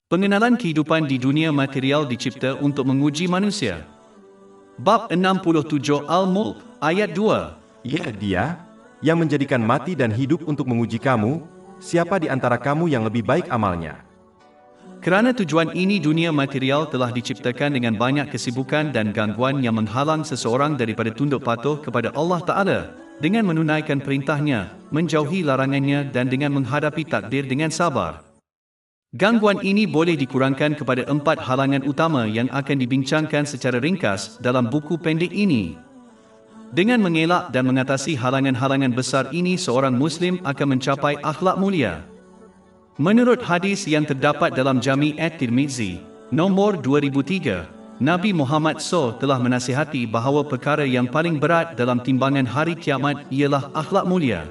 Pengenalan kehidupan di dunia material dicipta untuk menguji manusia. Bab 67 Al-Mulk, ayat 2. Ya, Dia yang menjadikan mati dan hidup untuk menguji kamu, siapa di antara kamu yang lebih baik amalnya. Kerana tujuan ini dunia material telah diciptakan dengan banyak kesibukan dan gangguan yang menghalang seseorang daripada tunduk patuh kepada Allah Ta'ala, dengan menunaikan perintahnya, menjauhi larangannya dan dengan menghadapi takdir dengan sabar. Gangguan ini boleh dikurangkan kepada 4 halangan utama yang akan dibincangkan secara ringkas dalam buku pendek ini. Dengan mengelak dan mengatasi halangan-halangan besar ini, seorang Muslim akan mencapai akhlak mulia. Menurut hadis yang terdapat dalam Jami' At-Tirmizi, nombor 2003, Nabi Muhammad SAW telah menasihati bahawa perkara yang paling berat dalam timbangan hari kiamat ialah akhlak mulia.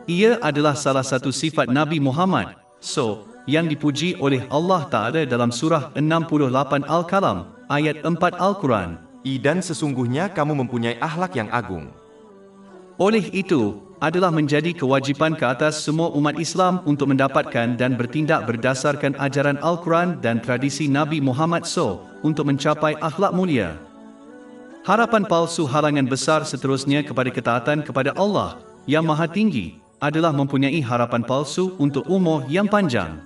Ia adalah salah satu sifat Nabi Muhammad SAW yang dipuji oleh Allah Ta'ala dalam surah 68 Al-Qalam, ayat 4 Al-Quran. Dan sesungguhnya kamu mempunyai akhlak yang agung. Oleh itu, adalah menjadi kewajipan ke atas semua umat Islam untuk mendapatkan dan bertindak berdasarkan ajaran Al-Quran dan tradisi Nabi Muhammad SAW untuk mencapai akhlak mulia. Harapan palsu halangan besar seterusnya kepada ketaatan kepada Allah yang Maha Tinggi adalah mempunyai harapan palsu untuk umur yang panjang.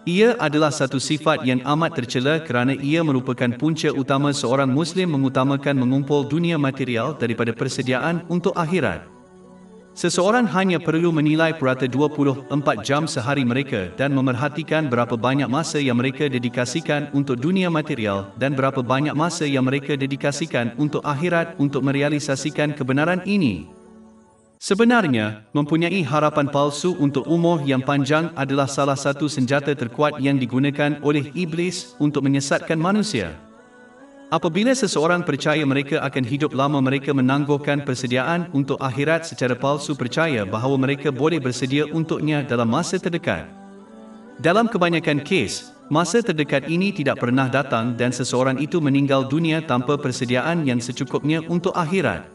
Ia adalah satu sifat yang amat tercela kerana ia merupakan punca utama seorang Muslim mengutamakan mengumpul dunia material daripada persediaan untuk akhirat. Seseorang hanya perlu menilai purata 24 jam sehari mereka dan memerhatikan berapa banyak masa yang mereka dedikasikan untuk dunia material dan berapa banyak masa yang mereka dedikasikan untuk akhirat untuk merealisasikan kebenaran ini. Sebenarnya, mempunyai harapan palsu untuk umur yang panjang adalah salah satu senjata terkuat yang digunakan oleh iblis untuk menyesatkan manusia. Apabila seseorang percaya mereka akan hidup lama, mereka menangguhkan persediaan untuk akhirat secara palsu, percaya bahawa mereka boleh bersedia untuknya dalam masa terdekat. Dalam kebanyakan kes, masa terdekat ini tidak pernah datang dan seseorang itu meninggal dunia tanpa persediaan yang secukupnya untuk akhirat.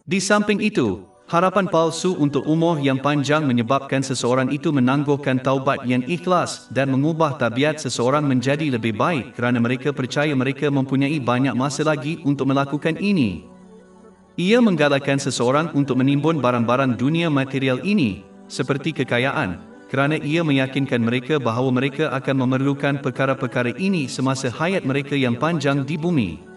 Di samping itu, harapan palsu untuk umur yang panjang menyebabkan seseorang itu menangguhkan taubat yang ikhlas dan mengubah tabiat seseorang menjadi lebih baik kerana mereka percaya mereka mempunyai banyak masa lagi untuk melakukan ini. Ia menggalakkan seseorang untuk menimbun barang-barang dunia material ini, seperti kekayaan, kerana ia meyakinkan mereka bahawa mereka akan memerlukan perkara-perkara ini semasa hayat mereka yang panjang di bumi.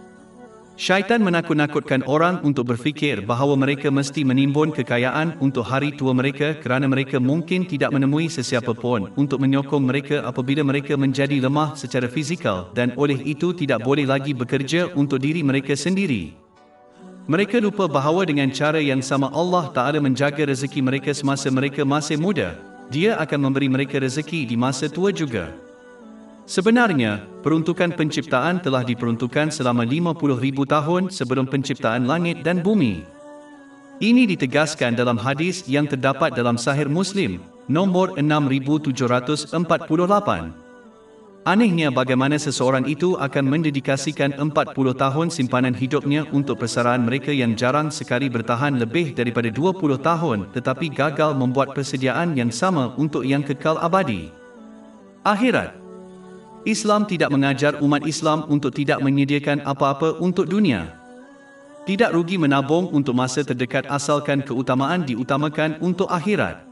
Syaitan menakut-nakutkan orang untuk berfikir bahawa mereka mesti menimbun kekayaan untuk hari tua mereka kerana mereka mungkin tidak menemui sesiapa pun untuk menyokong mereka apabila mereka menjadi lemah secara fizikal dan oleh itu tidak boleh lagi bekerja untuk diri mereka sendiri. Mereka lupa bahawa dengan cara yang sama Allah Ta'ala menjaga rezeki mereka semasa mereka masih muda, Dia akan memberi mereka rezeki di masa tua juga. Sebenarnya, peruntukan penciptaan telah diperuntukkan selama 50,000 tahun sebelum penciptaan langit dan bumi. Ini ditegaskan dalam hadis yang terdapat dalam Sahih Muslim, nombor 6748. Anehnya bagaimana seseorang itu akan mendedikasikan 40 tahun simpanan hidupnya untuk persaraan mereka yang jarang sekali bertahan lebih daripada 20 tahun tetapi gagal membuat persediaan yang sama untuk yang kekal abadi. Akhirat. Islam tidak mengajar umat Islam untuk tidak menyediakan apa-apa untuk dunia. Tidak rugi menabung untuk masa terdekat asalkan keutamaan diutamakan untuk akhirat.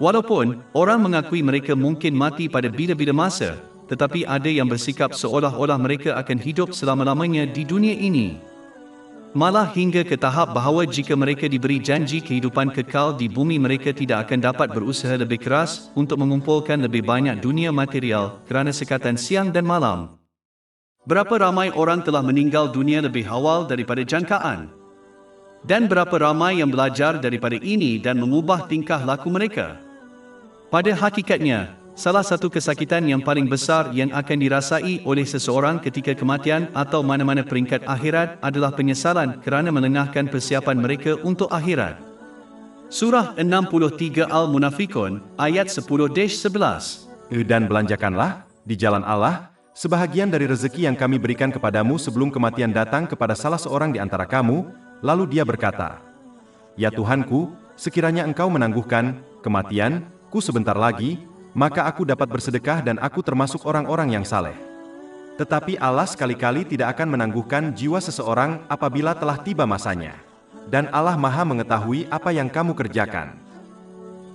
Walaupun orang mengakui mereka mungkin mati pada bila-bila masa, tetapi ada yang bersikap seolah-olah mereka akan hidup selama-lamanya di dunia ini. Malah hingga ke tahap bahawa jika mereka diberi janji kehidupan kekal di bumi, mereka tidak akan dapat berusaha lebih keras untuk mengumpulkan lebih banyak dunia material kerana sekatan siang dan malam. Berapa ramai orang telah meninggal dunia lebih awal daripada jangkaan? Dan berapa ramai yang belajar daripada ini dan mengubah tingkah laku mereka? Pada hakikatnya, salah satu kesakitan yang paling besar yang akan dirasai oleh seseorang ketika kematian atau mana-mana peringkat akhirat adalah penyesalan kerana melengahkan persiapan mereka untuk akhirat. Surah 63 Al-Munafikun, ayat 10-11. Dan belanjakanlah di jalan Allah sebahagian dari rezeki yang kami berikan kepadamu sebelum kematian datang kepada salah seorang di antara kamu, lalu dia berkata, Ya Tuhanku, sekiranya Engkau menangguhkan kematianku sebentar lagi, maka aku dapat bersedekah dan aku termasuk orang-orang yang saleh. Tetapi Allah sekali-kali tidak akan menangguhkan jiwa seseorang apabila telah tiba masanya. Dan Allah Maha mengetahui apa yang kamu kerjakan.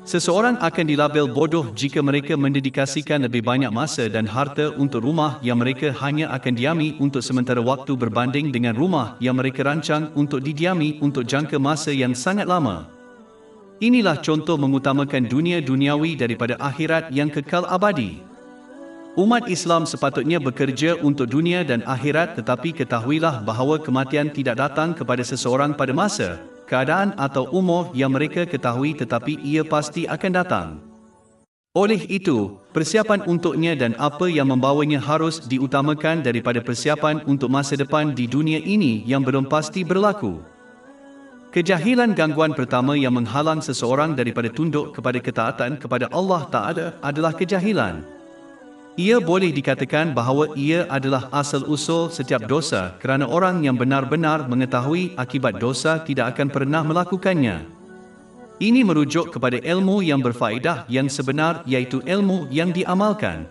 Seseorang akan dilabel bodoh jika mereka mendedikasikan lebih banyak masa dan harta untuk rumah yang mereka hanya akan diami untuk sementara waktu berbanding dengan rumah yang mereka rancang untuk didiami untuk jangka masa yang sangat lama. Inilah contoh mengutamakan dunia duniawi daripada akhirat yang kekal abadi. Umat Islam sepatutnya bekerja untuk dunia dan akhirat, tetapi ketahuilah bahawa kematian tidak datang kepada seseorang pada masa, keadaan atau umur yang mereka ketahui, tetapi ia pasti akan datang. Oleh itu, persiapan untuknya dan apa yang membawanya harus diutamakan daripada persiapan untuk masa depan di dunia ini yang belum pasti berlaku. Kejahilan gangguan pertama yang menghalang seseorang daripada tunduk kepada ketaatan kepada Allah Ta'ala adalah kejahilan. Ia boleh dikatakan bahawa ia adalah asal-usul setiap dosa kerana orang yang benar-benar mengetahui akibat dosa tidak akan pernah melakukannya. Ini merujuk kepada ilmu yang berfaedah yang sebenar, iaitu ilmu yang diamalkan.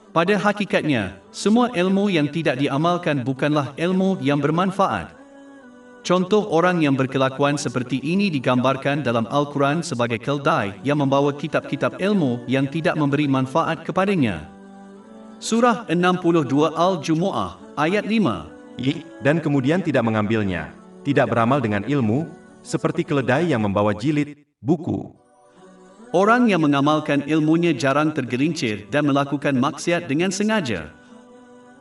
Pada hakikatnya, semua ilmu yang tidak diamalkan bukanlah ilmu yang bermanfaat. Contoh orang yang berkelakuan seperti ini digambarkan dalam Al-Quran sebagai keldai yang membawa kitab-kitab ilmu yang tidak memberi manfaat kepadanya. Surah 62 Al-Jumu'ah, ayat 5. Dan kemudian tidak mengambilnya, tidak beramal dengan ilmu, seperti keledai yang membawa jilid, buku. Orang yang mengamalkan ilmunya jarang tergelincir dan melakukan maksiat dengan sengaja.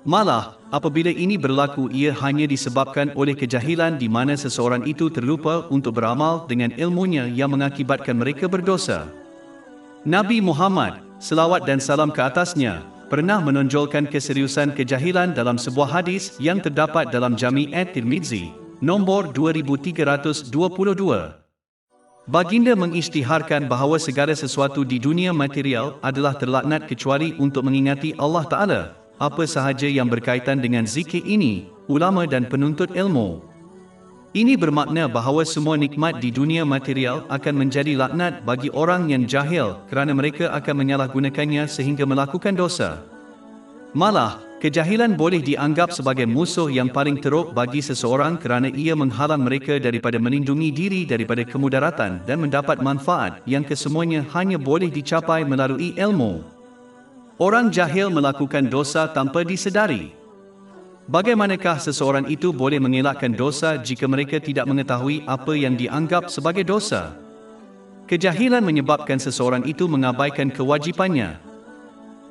Malah, apabila ini berlaku, ia hanya disebabkan oleh kejahilan di mana seseorang itu terlupa untuk beramal dengan ilmunya yang mengakibatkan mereka berdosa. Nabi Muhammad, selawat dan salam ke atasnya, pernah menonjolkan keseriusan kejahilan dalam sebuah hadis yang terdapat dalam Jami' at-Tirmizi, nombor 2322. Baginda mengisytiharkan bahawa segala sesuatu di dunia material adalah terlaknat kecuali untuk mengingati Allah Ta'ala, apa sahaja yang berkaitan dengan zikir ini, ulama dan penuntut ilmu. Ini bermakna bahawa semua nikmat di dunia material akan menjadi laknat bagi orang yang jahil kerana mereka akan menyalahgunakannya sehingga melakukan dosa. Malah, kejahilan boleh dianggap sebagai musuh yang paling teruk bagi seseorang kerana ia menghalang mereka daripada melindungi diri daripada kemudaratan dan mendapat manfaat yang kesemuanya hanya boleh dicapai melalui ilmu. Orang jahil melakukan dosa tanpa disedari. Bagaimanakah seseorang itu boleh mengelakkan dosa jika mereka tidak mengetahui apa yang dianggap sebagai dosa? Kejahilan menyebabkan seseorang itu mengabaikan kewajipannya.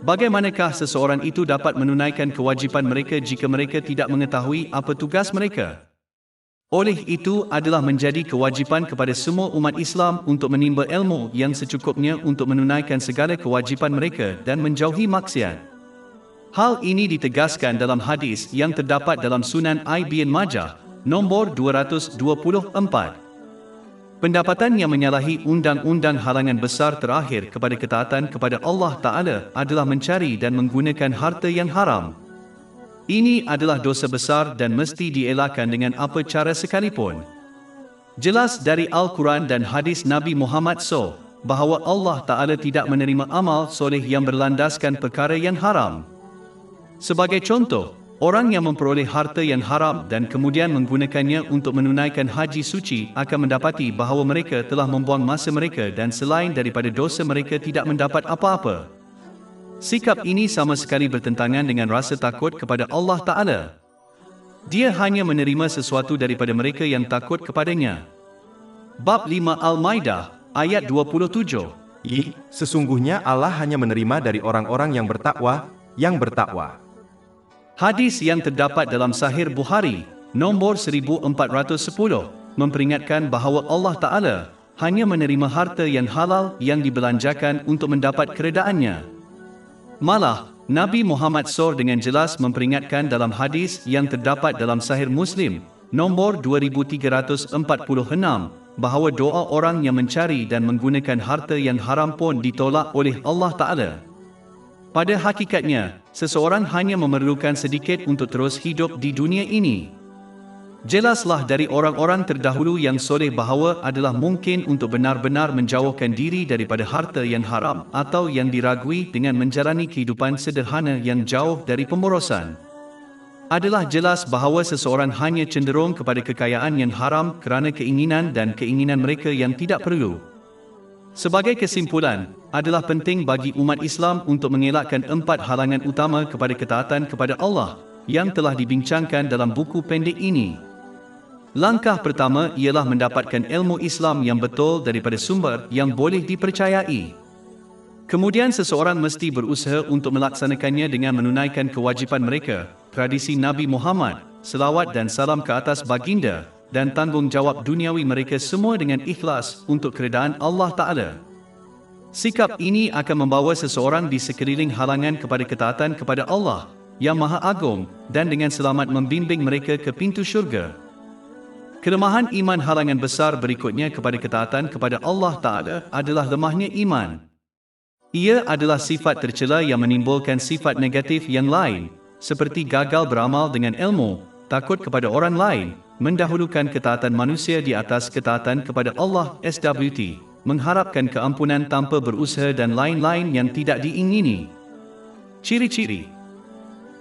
Bagaimanakah seseorang itu dapat menunaikan kewajipan mereka jika mereka tidak mengetahui apa tugas mereka? Oleh itu adalah menjadi kewajipan kepada semua umat Islam untuk menimba ilmu yang secukupnya untuk menunaikan segala kewajipan mereka dan menjauhi maksiat. Hal ini ditegaskan dalam hadis yang terdapat dalam Sunan Ibn Majah, nombor 224. Pendapatan yang menyalahi undang-undang halangan besar terakhir kepada ketaatan kepada Allah Ta'ala adalah mencari dan menggunakan harta yang haram. Ini adalah dosa besar dan mesti dielakkan dengan apa cara sekalipun. Jelas dari Al-Quran dan hadis Nabi Muhammad SAW, bahawa Allah Ta'ala tidak menerima amal soleh yang berlandaskan perkara yang haram. Sebagai contoh, orang yang memperoleh harta yang haram dan kemudian menggunakannya untuk menunaikan haji suci akan mendapati bahawa mereka telah membuang masa mereka dan selain daripada dosa mereka tidak mendapat apa-apa. Sikap ini sama sekali bertentangan dengan rasa takut kepada Allah Ta'ala. Dia hanya menerima sesuatu daripada mereka yang takut kepadanya. Bab 5 Al-Maidah, ayat 27. Sesungguhnya Allah hanya menerima dari orang-orang yang bertakwa, Hadis yang terdapat dalam Sahih Bukhari, nombor 1410, memperingatkan bahawa Allah Ta'ala hanya menerima harta yang halal yang dibelanjakan untuk mendapat keredaannya. Malah, Nabi Muhammad SAW dengan jelas memperingatkan dalam hadis yang terdapat dalam Sahih Muslim, nombor 2346, bahawa doa orang yang mencari dan menggunakan harta yang haram pun ditolak oleh Allah Ta'ala. Pada hakikatnya, seseorang hanya memerlukan sedikit untuk terus hidup di dunia ini. Jelaslah dari orang-orang terdahulu yang soleh bahawa adalah mungkin untuk benar-benar menjauhkan diri daripada harta yang haram atau yang diragui dengan menjalani kehidupan sederhana yang jauh dari pemborosan. Adalah jelas bahawa seseorang hanya cenderung kepada kekayaan yang haram kerana keinginan dan keinginan mereka yang tidak perlu. Sebagai kesimpulan, adalah penting bagi umat Islam untuk mengelakkan 4 halangan utama kepada ketaatan kepada Allah yang telah dibincangkan dalam buku pendek ini. Langkah pertama ialah mendapatkan ilmu Islam yang betul daripada sumber yang boleh dipercayai. Kemudian seseorang mesti berusaha untuk melaksanakannya dengan menunaikan kewajipan mereka, tradisi Nabi Muhammad, selawat dan salam ke atas baginda, dan tanggungjawab duniawi mereka semua dengan ikhlas untuk keredaan Allah Ta'ala. Sikap ini akan membawa seseorang di sekeliling halangan kepada ketaatan kepada Allah yang Maha Agung dan dengan selamat membimbing mereka ke pintu syurga. Kelemahan iman halangan besar berikutnya kepada ketaatan kepada Allah Ta'ala adalah lemahnya iman. Ia adalah sifat tercela yang menimbulkan sifat negatif yang lain, seperti gagal beramal dengan ilmu, takut kepada orang lain, mendahulukan ketaatan manusia di atas ketaatan kepada Allah SWT, mengharapkan keampunan tanpa berusaha dan lain-lain yang tidak diingini. Ciri-ciri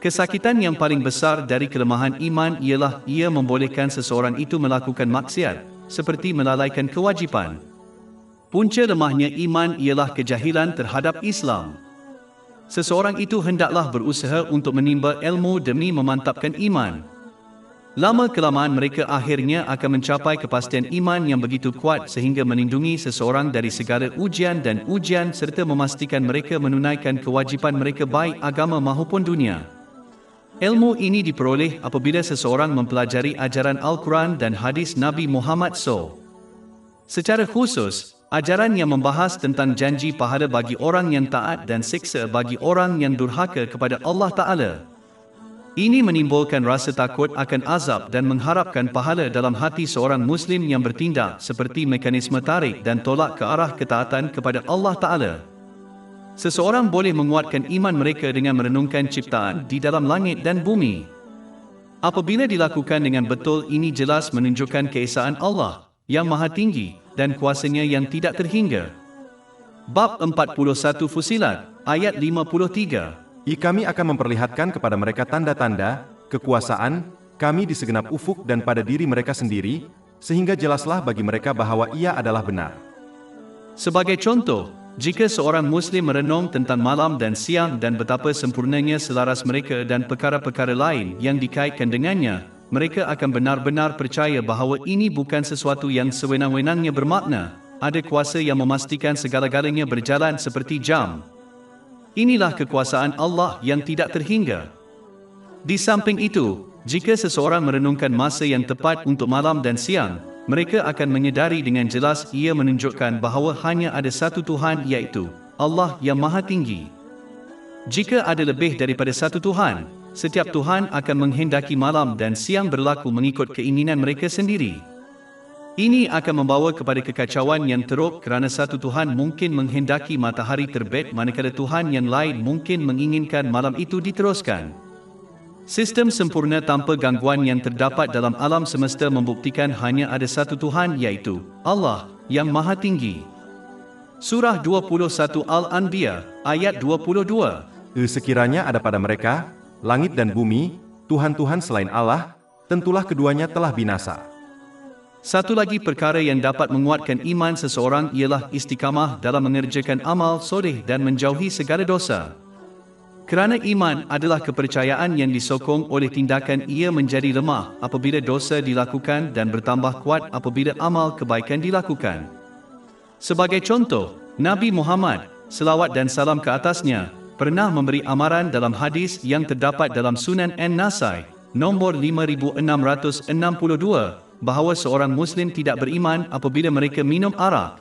kesakitan yang paling besar dari kelemahan iman ialah ia membolehkan seseorang itu melakukan maksiat, seperti melalaikan kewajipan. Punca lemahnya iman ialah kejahilan terhadap Islam. Seseorang itu hendaklah berusaha untuk menimba ilmu demi memantapkan iman. Lama-kelamaan mereka akhirnya akan mencapai kepastian iman yang begitu kuat sehingga melindungi seseorang dari segala ujian dan ujian serta memastikan mereka menunaikan kewajipan mereka baik agama maupun dunia. Ilmu ini diperoleh apabila seseorang mempelajari ajaran Al-Quran dan hadis Nabi Muhammad SAW. Secara khusus, ajaran yang membahas tentang janji pahala bagi orang yang taat dan siksa bagi orang yang durhaka kepada Allah Ta'ala. Ini menimbulkan rasa takut akan azab dan mengharapkan pahala dalam hati seorang Muslim yang bertindak seperti mekanisme tarik dan tolak ke arah ketaatan kepada Allah Ta'ala. Seseorang boleh menguatkan iman mereka dengan merenungkan ciptaan di dalam langit dan bumi. Apabila dilakukan dengan betul, ini jelas menunjukkan keesaan Allah yang Maha Tinggi dan kuasanya yang tidak terhingga. Bab 41 Fusilat, ayat 53. Kami akan memperlihatkan kepada mereka tanda-tanda, kekuasaan, kami di segenap ufuk dan pada diri mereka sendiri, sehingga jelaslah bagi mereka bahawa ia adalah benar. Sebagai contoh, jika seorang Muslim merenung tentang malam dan siang dan betapa sempurnanya selaras mereka dan perkara-perkara lain yang dikaitkan dengannya, mereka akan benar-benar percaya bahawa ini bukan sesuatu yang sewenang-wenangnya bermakna. Ada kuasa yang memastikan segala-galanya berjalan seperti jam. Inilah kekuasaan Allah yang tidak terhingga. Di samping itu, jika seseorang merenungkan masa yang tepat untuk malam dan siang, mereka akan menyedari dengan jelas ia menunjukkan bahawa hanya ada satu Tuhan, iaitu Allah yang Maha Tinggi. Jika ada lebih daripada satu Tuhan, setiap Tuhan akan menghendaki malam dan siang berlaku mengikut keinginan mereka sendiri. Ini akan membawa kepada kekacauan yang teruk kerana satu Tuhan mungkin menghendaki matahari terbit manakala Tuhan yang lain mungkin menginginkan malam itu diteruskan. Sistem sempurna tanpa gangguan yang terdapat dalam alam semesta membuktikan hanya ada satu Tuhan, iaitu Allah yang Maha Tinggi. Surah 21 Al-Anbiya, ayat 22. Sekiranya ada pada mereka, langit dan bumi, Tuhan-Tuhan selain Allah, tentulah keduanya telah binasa. Satu lagi perkara yang dapat menguatkan iman seseorang ialah istiqamah dalam mengerjakan amal soleh dan menjauhi segala dosa. Kerana iman adalah kepercayaan yang disokong oleh tindakan, ia menjadi lemah apabila dosa dilakukan dan bertambah kuat apabila amal kebaikan dilakukan. Sebagai contoh, Nabi Muhammad, selawat dan salam ke atasnya, pernah memberi amaran dalam hadis yang terdapat dalam Sunan An-Nasai, nombor 5662, bahawa seorang Muslim tidak beriman apabila mereka minum arak,